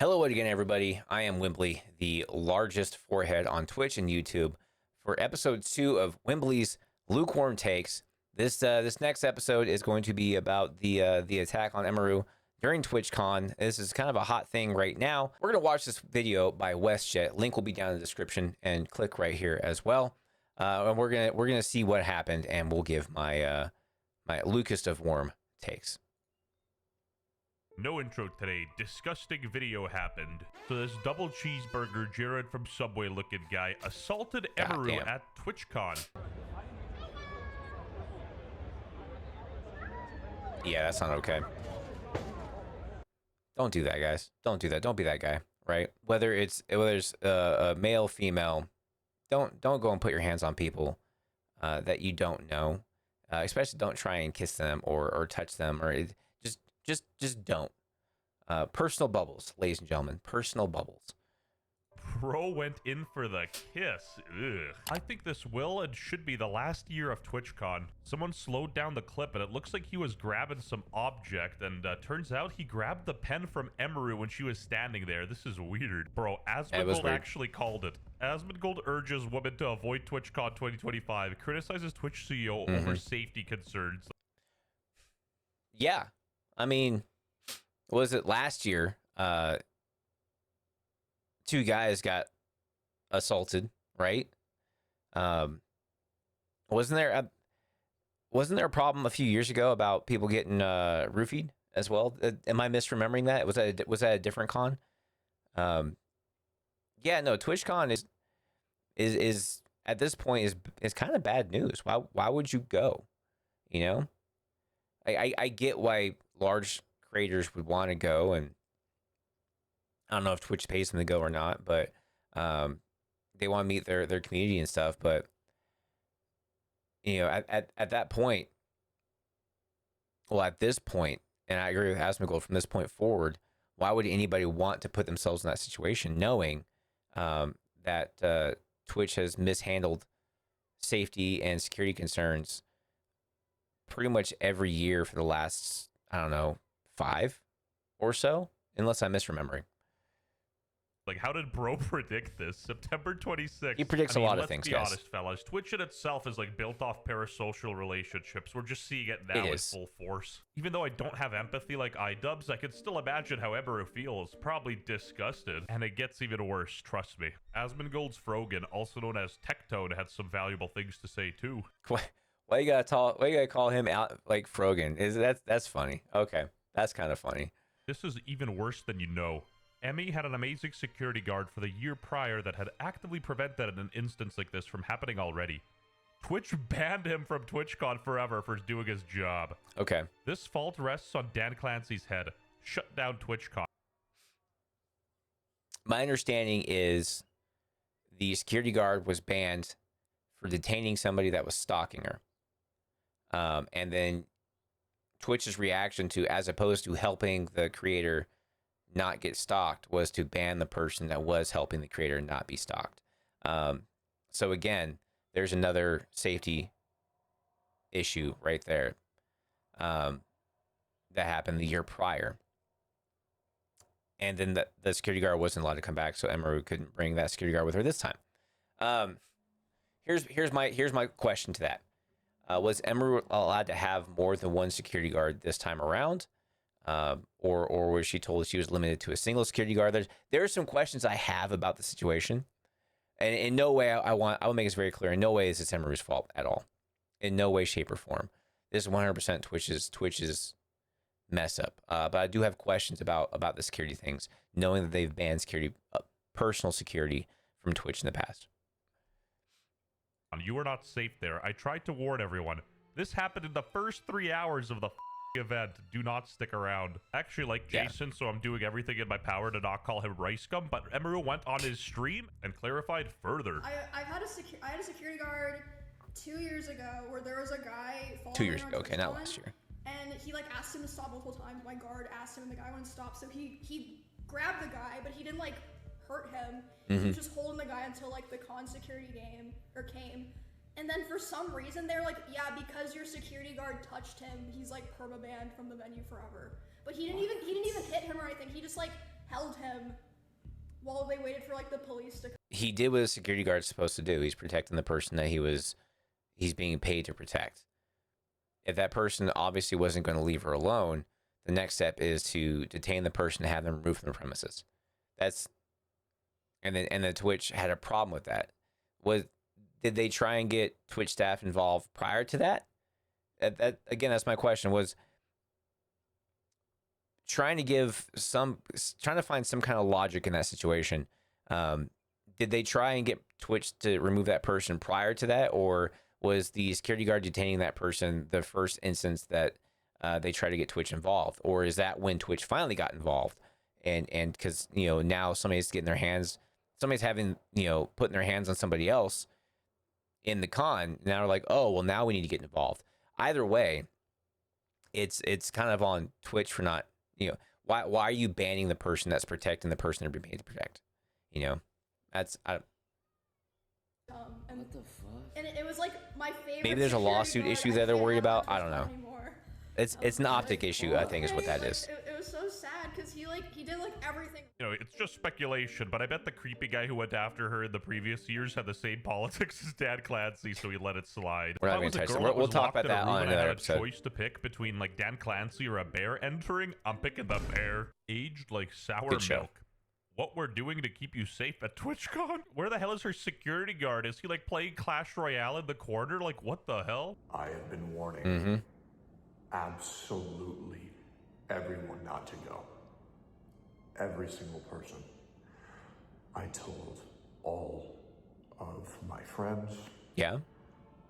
Hello again, everybody. I am Wimbley, the largest forehead on Twitch and YouTube, for episode 2 of Wimbley's Lukewarm Takes. This next episode is going to be about the attack on Emaru during TwitchCon. This is kind of a hot thing right now. We're gonna watch this video by WestJett. Link will be down in the description, and click right here as well. And we're gonna see what happened, and we'll give my my Lucas of Warm takes. No intro today. Disgusting video happened. So this double cheeseburger Jared from Subway looking guy assaulted Emaru at TwitchCon. Yeah, that's not okay. Don't do that, guys. Don't do that. Don't be that guy, right? Whether it's a male, female, don't go and put your hands on people that you don't know. Especially don't try and kiss them or touch them, or just don't. Personal bubbles, ladies and gentlemen. Personal bubbles. Bro went in for the kiss. Ugh. I think this will and should be the last year of TwitchCon. Someone slowed down the clip and it looks like he was grabbing some object, and turns out he grabbed the pen from Emaru when she was standing there. This is weird. Bro, Asmongold actually called it. Asmongold urges women to avoid TwitchCon 2025, criticizes Twitch CEO over safety concerns. Yeah, I mean, was it last year? Two guys got assaulted, right? Wasn't there a problem a few years ago about people getting roofied as well? Am I misremembering that? Was that a different con? Yeah, no. TwitchCon is at this point is kind of bad news. Why would you go? You know, I get why large creators would want to go, and I don't know if Twitch pays them to go or not, but they want to meet their community and stuff. But you know, at that point, well, at this point, and I agree with Asmongold, from this point forward, why would anybody want to put themselves in that situation, knowing that Twitch has mishandled safety and security concerns pretty much every year for the last, I don't know, 5 or so, unless I'm misremembering. Like, how did Bro predict this? September 26th. He predicts a lot of things, guys. guys. Let's be honest, fellas. Twitch in itself is like built off parasocial relationships. We're just seeing it now in full force. Even though I don't have empathy like iDubbbz, I can still imagine how Emaru feels. Probably disgusted. And it gets even worse, trust me. Asmongold's Frogan, also known as Tectone, had some valuable things to say too. Why you gotta call him out like Frogan? That's funny. Okay, that's kind of funny. This is even worse than you know. Emmy had an amazing security guard for the year prior that had actively prevented an instance like this from happening already. Twitch banned him from TwitchCon forever for doing his job. Okay. This fault rests on Dan Clancy's head. Shut down TwitchCon. My understanding is the security guard was banned for detaining somebody that was stalking her. And then Twitch's reaction to, as opposed to helping the creator not get stalked, was to ban the person that was helping the creator not be stalked. So again, there's another safety issue right there that happened the year prior. And then the security guard wasn't allowed to come back, so Emaru couldn't bring that security guard with her this time. Here's my question to that. Was Emaru allowed to have more than one security guard this time around? Or was she told she was limited to a single security guard? There are some questions I have about the situation, and in no way I will make this very clear. In no way is this Emaru's fault at all. In no way, shape, or form. This is 100% Twitch's mess up. But I do have questions about the security things, knowing that they've banned security, personal security, from Twitch in the past. You were not safe there. I tried to warn everyone. This happened in the first 3 hours of the event. Do not stick around. I actually like Jason, so I'm doing everything in my power to not call him rice gum, but Emaru went on his stream and clarified further. I had a security guard 2 years ago where there was a guy following 2 years ago, okay, not last year. And he like asked him to stop multiple times. My guard asked him and the guy wouldn't stop, so he grabbed the guy, but he didn't like hurt him. He was just holding the guy until like the con security came. And then for some reason they're like, yeah, because your security guard touched him, he's like perma-banned from the venue forever. But he didn't even hit him or anything. He just like held him while they waited for like the police to come. He did what a security guard's supposed to do. He's protecting the person that he's being paid to protect. If that person obviously wasn't going to leave her alone, the next step is to detain the person and have them removed from the premises. And then Twitch had a problem with that. Did they try and get Twitch staff involved prior to that? Again, that's my question, was trying to find some kind of logic in that situation. Did they try and get Twitch to remove that person prior to that, or was the security guard detaining that person the first instance that they tried to get Twitch involved? Or is that when Twitch finally got involved? And because, now somebody's having, putting their hands on somebody else in the con. Now they're like, oh, well, now we need to get involved. Either way, it's kind of on Twitch for not, why are you banning the person that's protecting the person they're being paid to protect? What the fuck? And it was like my favorite. Maybe there's a lawsuit issue that they're worried about. I don't know. Anymore. It's an optic issue, I think, is what that is. It was so sad because he did like everything. It's just speculation, but I bet the creepy guy who went after her in the previous years had the same politics as Dan Clancy, so he let it slide. We're not even touching. We'll talk about that on another episode. I had a choice to pick between like Dan Clancy or a bear entering. I'm picking the bear. Aged like sour milk. What we're doing to keep you safe at TwitchCon? Where the hell is her security guard? Is he like playing Clash Royale in the corner? Like, what the hell? I have been warning absolutely everyone not to go. Every single person. I told all of my friends. Yeah.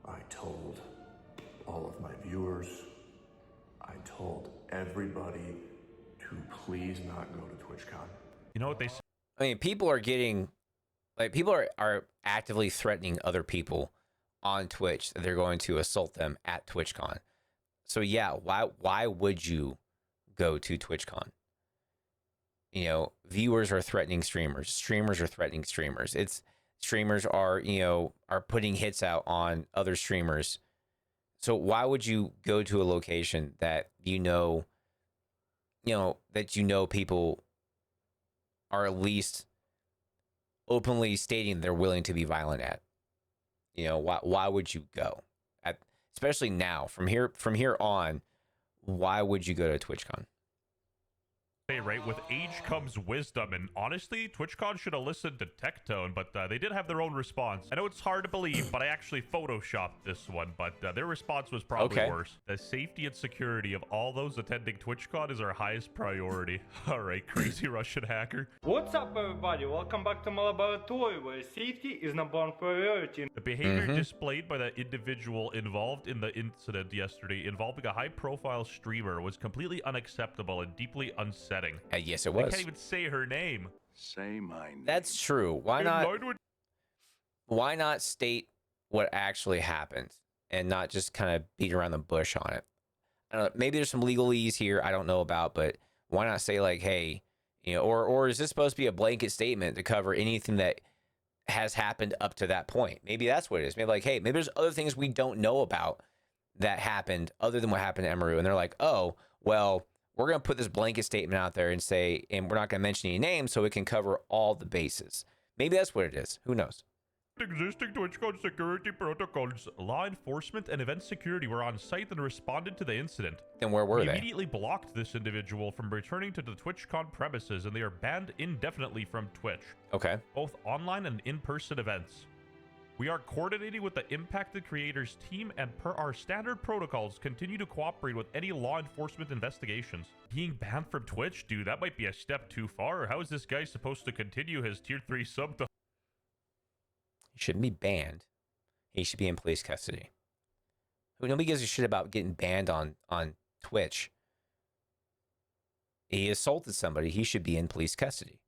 I told all of my viewers. I told everybody to please not go to TwitchCon. You know what they say? I mean, people are actively threatening other people on Twitch that they're going to assault them at TwitchCon. So yeah, why would you go to TwitchCon? Viewers are threatening streamers. Streamers are threatening streamers. Streamers are putting hits out on other streamers. So why would you go to a location that people are at least openly stating they're willing to be violent at? Why would you go? Especially now, from here on, why would you go to TwitchCon? Right, with age comes wisdom, and honestly, TwitchCon should have listened to Tectone, but they did have their own response. I know it's hard to believe, but I actually photoshopped this one, but their response was probably worse. The safety and security of all those attending TwitchCon is our highest priority. All right, crazy Russian hacker. What's up, everybody? Welcome back to my laboratory, where safety is number one priority. The behavior displayed by the individual involved in the incident yesterday involving a high-profile streamer was completely unacceptable and deeply unsettling. Yes, it was. I can't even say her name. Say my name. That's true. Why not state what actually happened and not just kind of beat around the bush on it? I don't know, maybe there's some legalese here I don't know about, but why not say like, hey, or is this supposed to be a blanket statement to cover anything that has happened up to that point? Maybe that's what it is. Maybe like, hey, maybe there's other things we don't know about that happened other than what happened to Emaru, and they're like, oh, well, we're going to put this blanket statement out there and say, and we're not going to mention any names so it can cover all the bases. Maybe that's what it is. Who knows? Existing TwitchCon security protocols. Law enforcement and event security were on site and responded to the incident. Then where were they? Immediately blocked this individual from returning to the TwitchCon premises, and they are banned indefinitely from Twitch. Okay. Both online and in-person events. We are coordinating with the impacted creators team, and per our standard protocols, continue to cooperate with any law enforcement investigations. Being banned from Twitch? Dude, that might be a step too far. How is this guy supposed to continue his tier 3 sub to... He shouldn't be banned. He should be in police custody. Nobody gives a shit about getting banned on Twitch. He assaulted somebody. He should be in police custody.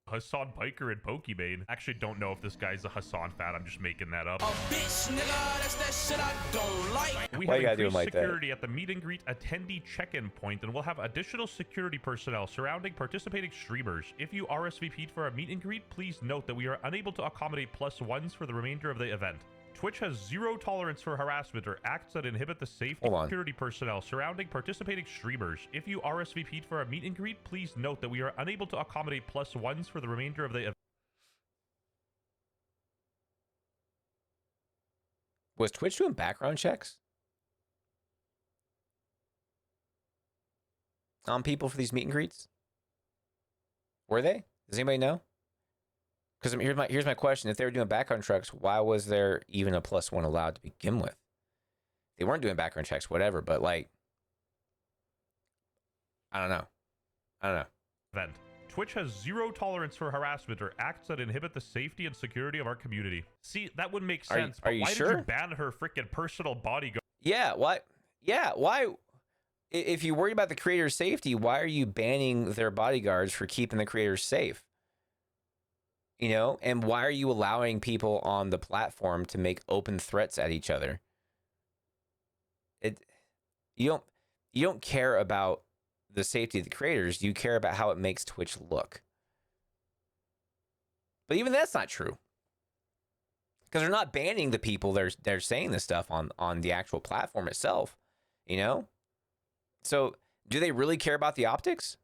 Hassan Piker and Pokimane. Actually don't know if this guy's a Hassan fan. I'm just making that up. Bitch, nigga, that's that shit I don't like. We Why have you gotta do him increased like security at the meet and greet attendee check-in point, and we'll have additional security personnel surrounding participating streamers. If you RSVP'd for a meet and greet, please note that we are unable to accommodate +1s for the remainder of the event. Twitch has zero tolerance for harassment or acts that inhibit the safety Hold and on. security personnel surrounding participating streamers. If you RSVP'd for a meet and greet, please note that we are unable to accommodate +1s for the remainder of the event. Was Twitch doing background checks on people for these meet and greets? Were they? Does anybody know? Because here's my question: if they were doing background checks, why was there even a +1 allowed to begin with? They weren't doing background checks, whatever. But like, I don't know. Event. Twitch has zero tolerance for harassment or acts that inhibit the safety and security of our community. See, that would make sense. Are you why sure? did you ban her freaking personal bodyguard? Yeah. Why? Yeah. Why? If you worry about the creator's safety, why are you banning their bodyguards for keeping the creators safe? You know, and why are you allowing people on the platform to make open threats at each other? You don't care about the safety of the creators. You care about how it makes Twitch look. But even that's not true, because they're not banning the people they're saying this stuff on the actual platform itself. You know, so do they really care about the optics?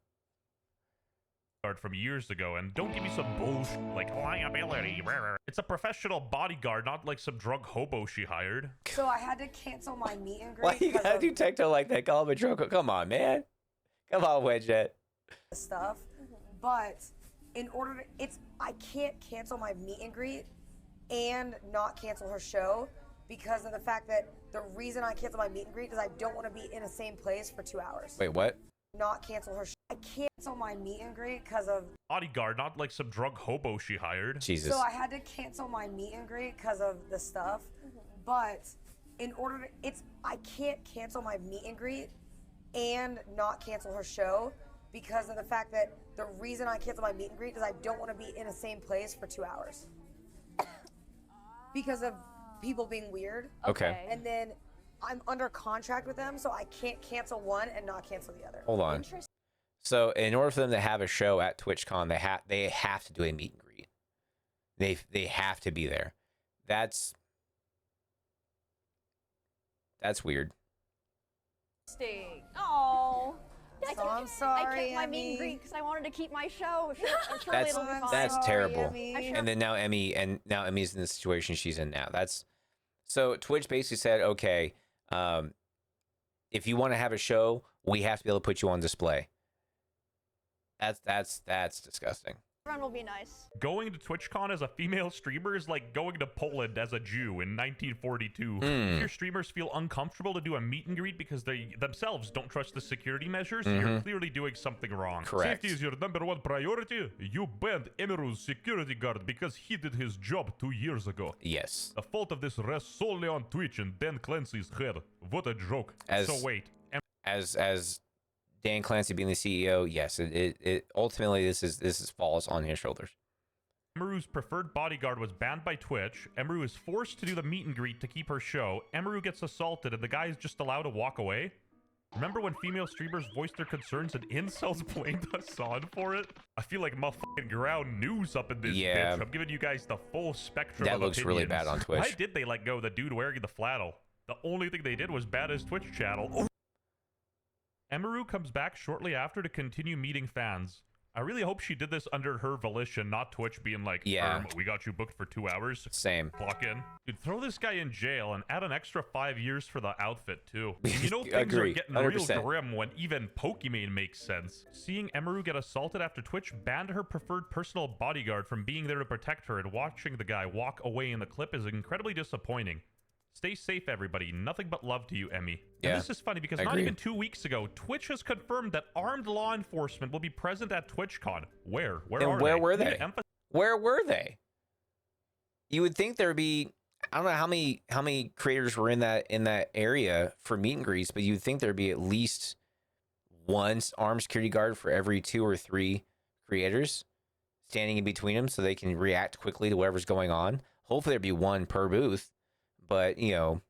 From years ago, and don't give me some bullshit like liability. It's a professional bodyguard, not like some drunk hobo she hired. So I had to cancel my meet and greet. Why you because gotta of do Tecto like that? Call him a drunk. Come on, man. Come on, WestJett. the stuff, but in order to, I can't cancel my meet and greet and not cancel her show because of the fact that the reason I cancel my meet and greet is I don't want to be in the same place for 2 hours. Wait, what? Not cancel her. I cancel my meet and greet because of. Bodyguard, not like some drunk hobo she hired. Jesus. So I had to cancel my meet and greet because of the stuff, but in order to, I can't cancel my meet and greet and not cancel her show because of the fact that the reason I cancel my meet and greet is I don't want to be in the same place for 2 hours because of people being weird. Okay. And then I'm under contract with them, so I can't cancel one and not cancel the other. Hold on. So in order for them to have a show at TwitchCon, they have to do a meet and greet. They have to be there. That's weird. Oh. So I'm sorry. I kept my meet Emmy. and greet because I wanted to keep my show. Surely it'll be fine. That's sorry, terrible. Emmy. And then now Emmy's in the situation she's in now. So Twitch basically said, okay, if you want to have a show, we have to be able to put you on display. That's disgusting. Everyone will be nice. Going to TwitchCon as a female streamer is like going to Poland as a Jew in 1942. If your streamers feel uncomfortable to do a meet and greet because they themselves don't trust the security measures, you're clearly doing something wrong. Correct. Safety is your #1 priority. You banned Emiru's security guard because he did his job 2 years ago. Yes. The fault of this rests solely on Twitch and Dan Clancy's head. What a joke. So wait. As Dan Clancy being the CEO, yes, it ultimately this is falls on his shoulders. Emiru's preferred bodyguard was banned by Twitch. Emiru is forced to do the meet and greet to keep her show. Emiru gets assaulted and the guy is just allowed to walk away. Remember when female streamers voiced their concerns and incels blamed Hassan for it? I feel like motherfucking ground news up in this Yeah. bitch. I'm giving you guys the full spectrum That of looks really opinions. bad on Twitch. Why did they let go of the dude wearing the flannel? The only thing they did was ban his Twitch channel. Oh. Emiru comes back shortly after to continue meeting fans. I really hope she did this under her volition, not Twitch being like, Yeah. we got you booked for 2 hours. Same. Clock in. Dude, throw this guy in jail and add an extra 5 years for the outfit, too. You know things Agree. are getting 100%. real grim when even Pokimane makes sense. Seeing Emiru get assaulted after Twitch banned her preferred personal bodyguard from being there to protect her, and watching the guy walk away in the clip is incredibly disappointing. Stay safe, everybody. Nothing but love to you, Emmy. Yeah, And this is funny because I not agree. even 2 weeks ago, Twitch has confirmed that armed law enforcement will be present at TwitchCon. Where? Where And are where they? were We need they? to emphasize Where were they? You would think there would be, I don't know how many creators were in that area for meet and greets, but you'd think there'd be at least one armed security guard for every 2 or 3 creators standing in between them so they can react quickly to whatever's going on. Hopefully there'd be one per booth, but you know,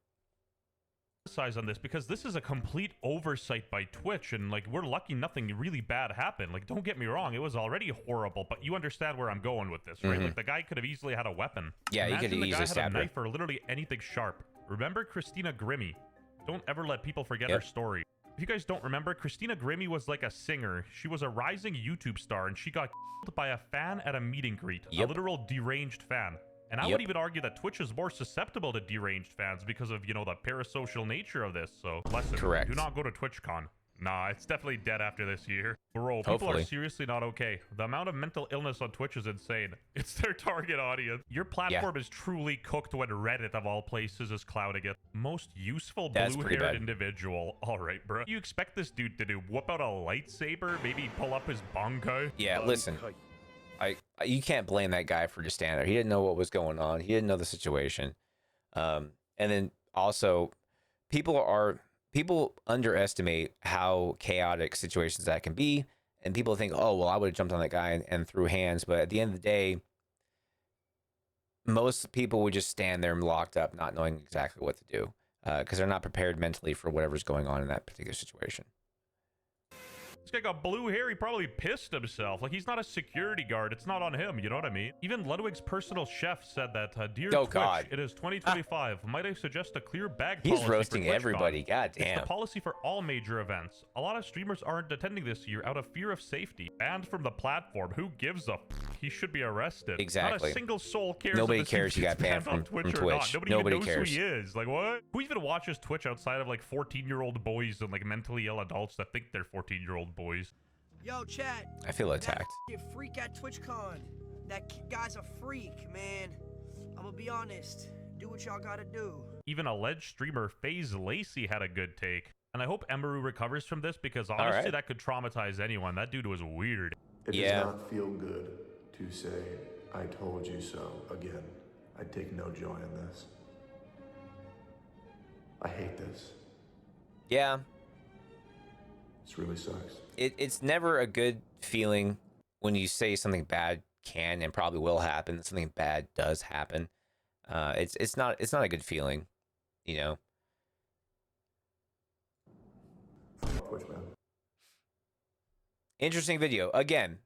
on this because this is a complete oversight by Twitch, and like we're lucky nothing really bad happened. Like, don't get me wrong, it was already horrible, but you understand where I'm going with this, right? Like the guy could have easily had a weapon. Yeah, he could have easily stabbed a her. knife or literally anything sharp. Remember Christina Grimmie? Don't ever let people forget her story. If you guys don't remember, Christina Grimmie was like a singer. She was a rising YouTube star, and she got killed by a fan at a meet and greet, a literal deranged fan. And I would even argue that Twitch is more susceptible to deranged fans because of, you know, the parasocial nature of this. So, lesson, do not go to TwitchCon. Nah, it's definitely dead after this year. Bro, people are seriously not okay. The amount of mental illness on Twitch is insane. It's their target audience. Your platform is truly cooked when Reddit, of all places, is clouding it. Most useful blue-haired individual. All right, bro. You expect this dude to do? Whip out a lightsaber? Maybe pull up his bankai? Yeah, listen. You can't blame that guy for just standing there. He didn't know what was going on. He didn't know the situation. And then also, people underestimate how chaotic situations that can be. And people think, oh, well, I would have jumped on that guy and threw hands. But at the end of the day, most people would just stand there locked up, not knowing exactly what to do because they're not prepared mentally for whatever's going on in that particular situation. This guy got blue hair. He probably pissed himself. Like, he's not a security guard. It's not on him. You know what I mean? Even Ludwig's personal chef said that, dear Twitch, it is 2025. Might I suggest a clear bag policy? He's roasting everybody. God damn. It's the policy for all major events. A lot of streamers aren't attending this year out of fear of safety. Banned from the platform. Who gives a he should be arrested. Exactly. Not a single soul cares. Nobody cares you got banned from Twitch. Nobody even knows who he is. Like, what? Who even watches Twitch outside of, like, 14-year-old boys and, like, mentally ill adults that think they're 14-year-old boys? Yo, chat. I feel attacked. That freak at TwitchCon. That guy's a freak, man. I'm gonna be honest. Do what y'all gotta do. Even alleged streamer FaZe Lacey had a good take. And I hope Emeru recovers from this because honestly, that could traumatize anyone. That dude was weird. It does not feel good to say, I told you so again. I take no joy in this. I hate this. Yeah. This really sucks. It's never a good feeling when you say something bad can and probably will happen. Something bad does happen. It's not a good feeling, you know. Twitch, man. Interesting video again.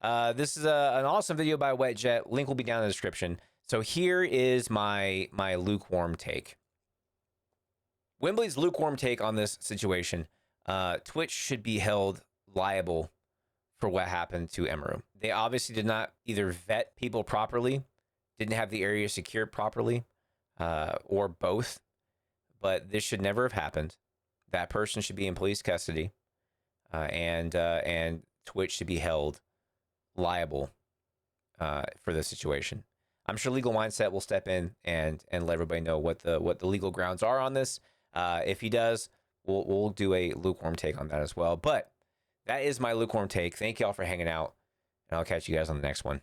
This is an awesome video by WestJett. Link will be down in the description. So here is my lukewarm take. Wembley's lukewarm take on this situation. Twitch should be held liable for what happened to Emeru. They obviously did not either vet people properly, didn't have the area secured properly, or both. But this should never have happened. That person should be in police custody, and Twitch should be held liable for this situation. I'm sure Legal Mindset will step in and let everybody know what the legal grounds are on this. If he does, we'll do a lukewarm take on that as well. But that is my lukewarm take. Thank y'all for hanging out, and I'll catch you guys on the next one.